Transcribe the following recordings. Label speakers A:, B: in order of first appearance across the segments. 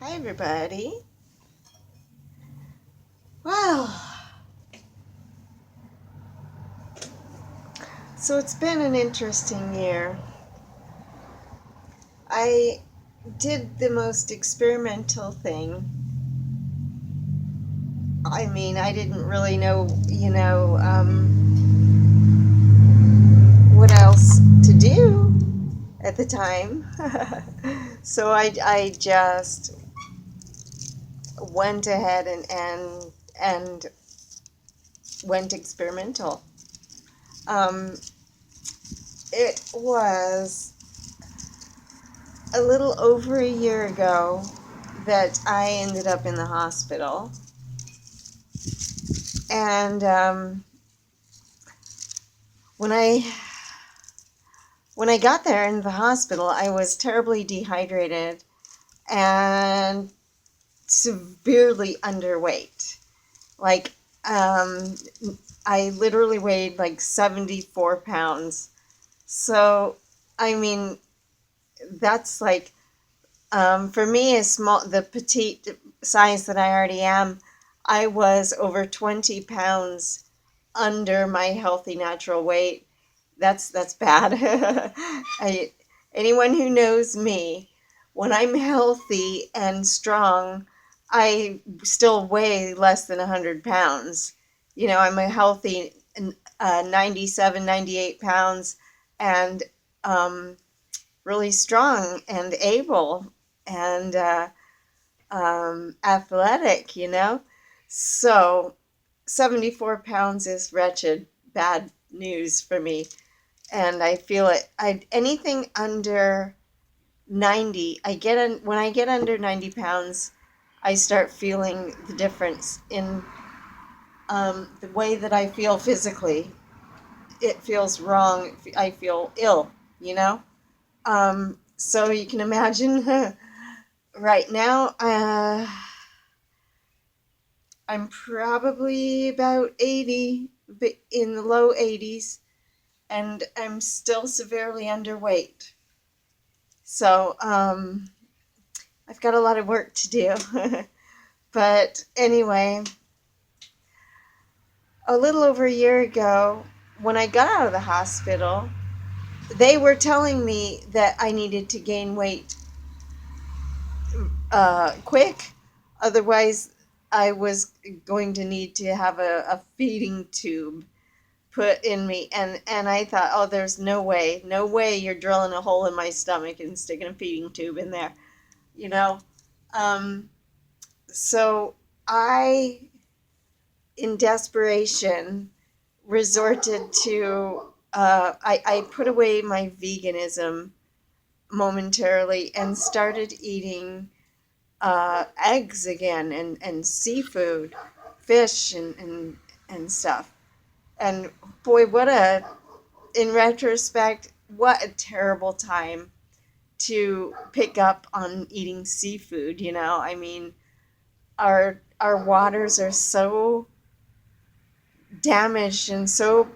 A: Hi, everybody. Well, so it's been an interesting year. I did the most experimental thing. I mean, I didn't really know, what else to do at the time. So I just went ahead and went experimental. Um, it was a little over a year ago that I ended up in the hospital. And when I when I got there in the hospital, I was terribly dehydrated and severely underweight. Like um, I literally weighed like 74 pounds. So I mean, that's like for me, a small, the petite size that I already am, I was over 20 pounds under my healthy natural weight. That's bad. I, anyone who knows me, when I'm healthy and strong, I still weigh less than 100 pounds. I'm a healthy 97, 98 pounds and um, really strong and able and athletic. So 74 pounds is wretched, bad news for me. And I feel it. Anything under 90, when I get under 90 pounds, I start feeling the difference in the way that I feel physically. It feels wrong. I feel ill, you know? So you can imagine right now, I'm probably about 80, in the low 80s, and I'm still severely underweight. So I've got a lot of work to do. But anyway, a little over a year ago, when I got out of the hospital, they were telling me that I needed to gain weight quick. Otherwise, I was going to need to have a feeding tube put in me. And I thought, oh, there's no way you're drilling a hole in my stomach and sticking a feeding tube in there, you know? Um, so I, in desperation, resorted to, I put away my veganism momentarily and started eating eggs again and seafood, fish and stuff. And boy, in retrospect, what a terrible time to pick up on eating seafood. I mean, our waters are so damaged and so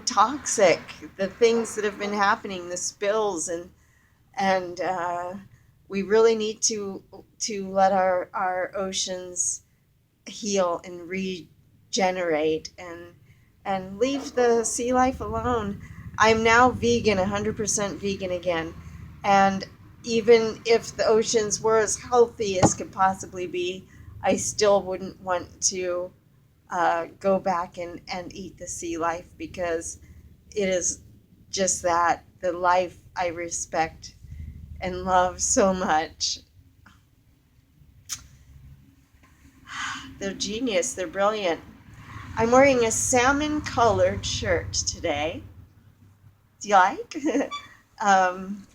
A: toxic. The things that have been happening, the spills, and we really need to let our oceans heal and regenerate and leave the sea life alone. I'm now vegan, 100% vegan again. And even if the oceans were as healthy as could possibly be, I still wouldn't want to go back and eat the sea life because it is just that the life I respect and love so much. They're genius, they're brilliant. I'm wearing a salmon colored shirt today. Do you like? um,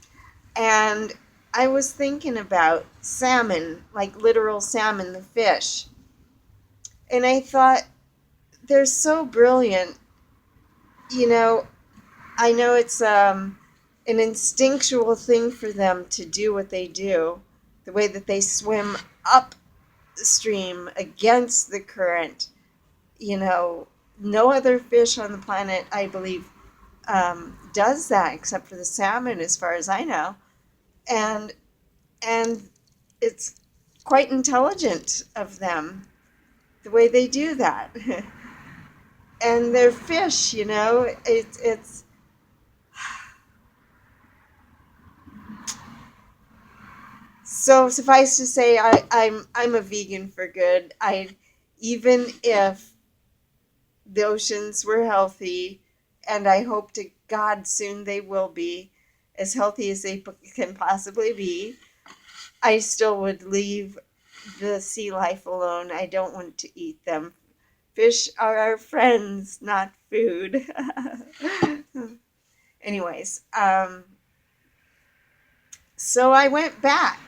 A: and I was thinking about salmon, like literal salmon, the fish. And I thought, they're so brilliant. You know, I know it's an instinctual thing for them to do what they do, the way that they swim upstream against the current. No other fish on the planet, I believe, does that except for the salmon, as far as I know. And and it's quite intelligent of them, the way they do that. And they're fish, it's so suffice to say, I'm a vegan for good. I Even if the oceans were healthy, and I hope to God soon they will be as healthy as they can possibly be, I still would leave the sea life alone. I don't want to eat them. Fish are our friends, not food. Anyways, so I went back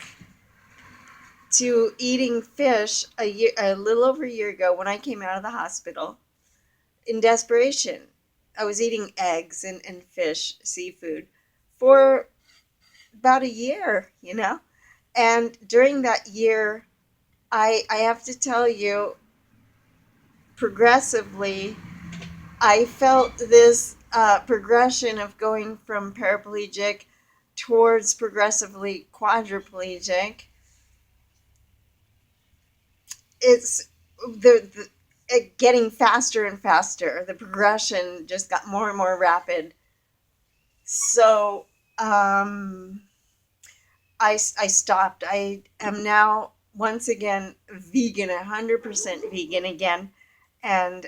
A: to eating fish a little over a year ago when I came out of the hospital in desperation. I was eating eggs and fish, seafood, for about a year. And during that year, I have to tell you, progressively, I felt this progression of going from paraplegic towards progressively quadriplegic. It's it getting faster and faster. The progression just got more and more rapid. So I stopped. I am now once again vegan, 100% vegan again, and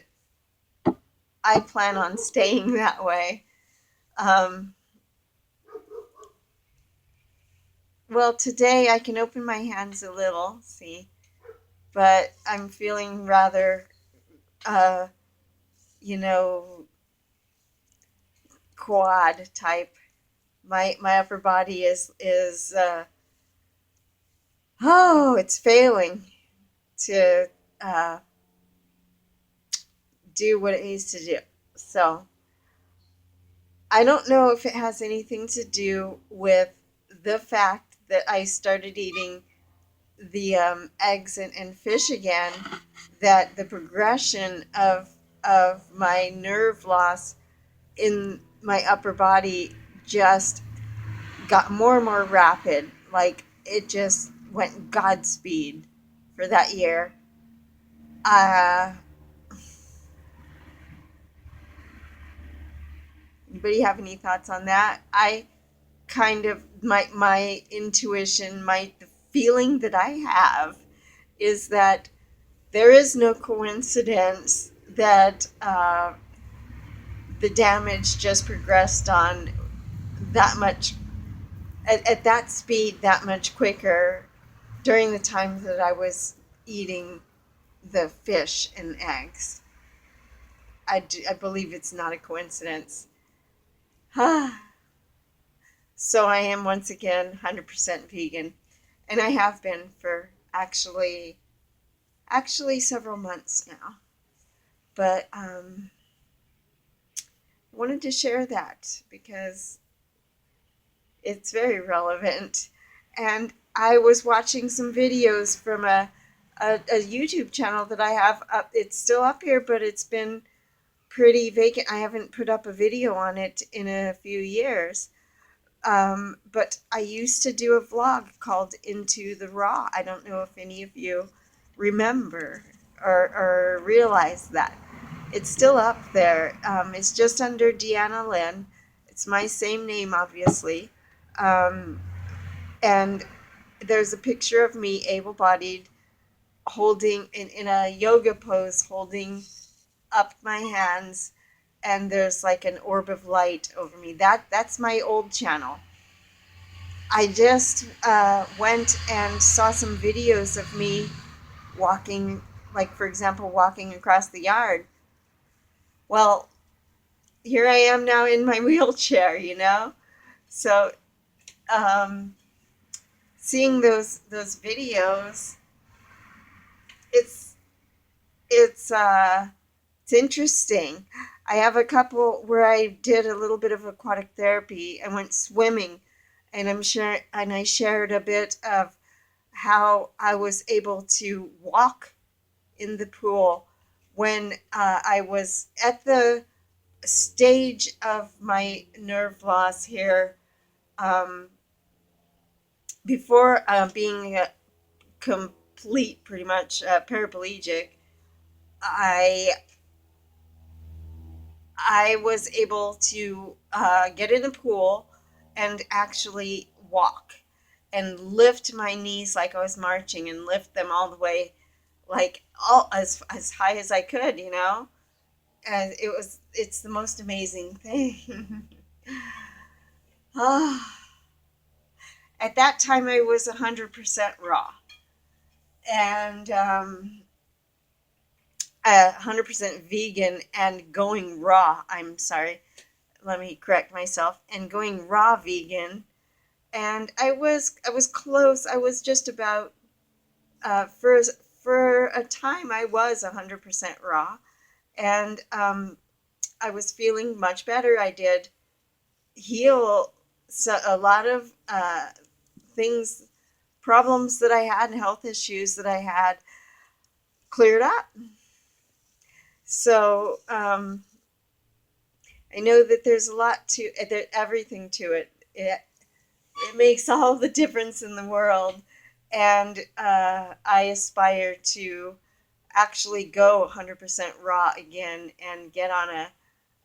A: I plan on staying that way. Um, well, today I can open my hands a little, see, but I'm feeling rather, uh, you know, quad type. My upper body is oh, it's failing to uh, do what it needs to do. So I don't know if it has anything to do with the fact that I started eating the eggs and fish again, that the progression of my nerve loss in my upper body just got more and more rapid. Like it just went Godspeed for that year. Uh, Anybody have any thoughts on that? I kind of my intuition, my the feeling that I have is that there is no coincidence that the damage just progressed on that much at that speed, that much quicker during the time that I was eating the fish and eggs. I believe it's not a coincidence. So I am once again 100% vegan, and I have been for actually several months now. But wanted to share that because it's very relevant. And I was watching some videos from a YouTube channel that I have up. It's still up here, but it's been pretty vacant. I haven't put up a video on it in a few years. But I used to do a vlog called Into the Raw. I don't know if any of you remember or realize that. It's still up there. It's just under Deanna Lynn. It's my same name, obviously. Um, and there's a picture of me, able bodied, holding in a yoga pose, holding up my hands, and there's like an orb of light over me. That's my old channel. I just went and saw some videos of me walking, like for example, walking across the yard. Well, here I am now in my wheelchair. So um, seeing those videos, it's it's uh, it's interesting. I have a couple where I did a little bit of aquatic therapy. I went swimming, and I shared a bit of how I was able to walk in the pool when I was at the stage of my nerve loss here, um, before being complete, pretty much paraplegic, I I was able to get in the pool and actually walk and lift my knees like I was marching and lift them all the way, like all as high as I could, you know. And it's the most amazing thing. At that time, I was 100% raw and 100% vegan and going raw. I'm sorry, let me correct myself. And going raw vegan, and I was close. I was just about for a time I was 100% raw, and I was feeling much better. I did heal a lot of things, problems that I had, and health issues that I had cleared up. So I know that there's a lot to everything to it. It makes all the difference in the world, and I aspire to actually go 100% raw again and get on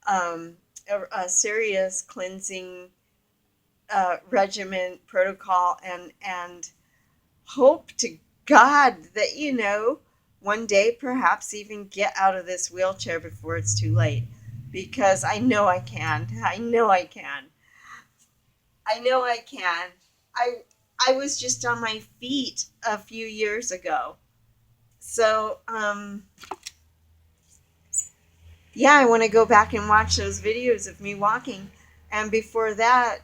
A: a serious cleansing regimen protocol, and hope to God that, one day perhaps even get out of this wheelchair before it's too late. Because I know I can. I know I can. I know I can. I I was just on my feet a few years ago. So, yeah, I want to go back and watch those videos of me walking. And before that,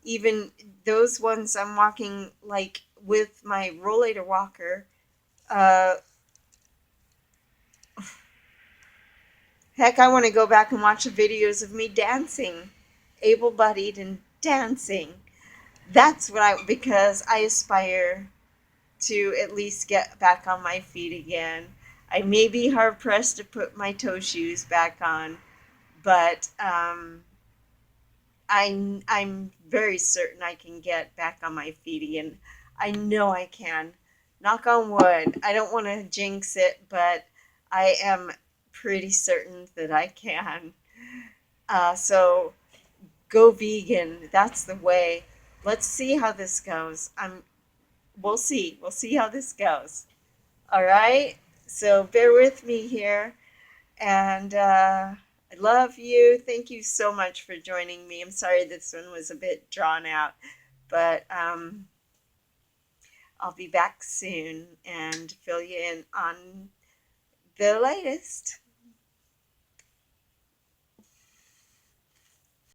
A: even those ones I'm walking like with my rollator walker. Uh, Heck, I want to go back and watch the videos of me dancing, able-bodied and dancing. That's what because I aspire to at least get back on my feet again. I may be hard pressed to put my toe shoes back on, but I'm very certain I can get back on my feet again. I know I can. Knock on wood. I don't want to jinx it, but I am pretty certain that I can. So go vegan. That's the way. Let's see how this goes. We'll see. We'll see how this goes. All right. So bear with me here, and I love you. Thank you so much for joining me. I'm sorry this one was a bit drawn out, but I'll be back soon and fill you in on the latest.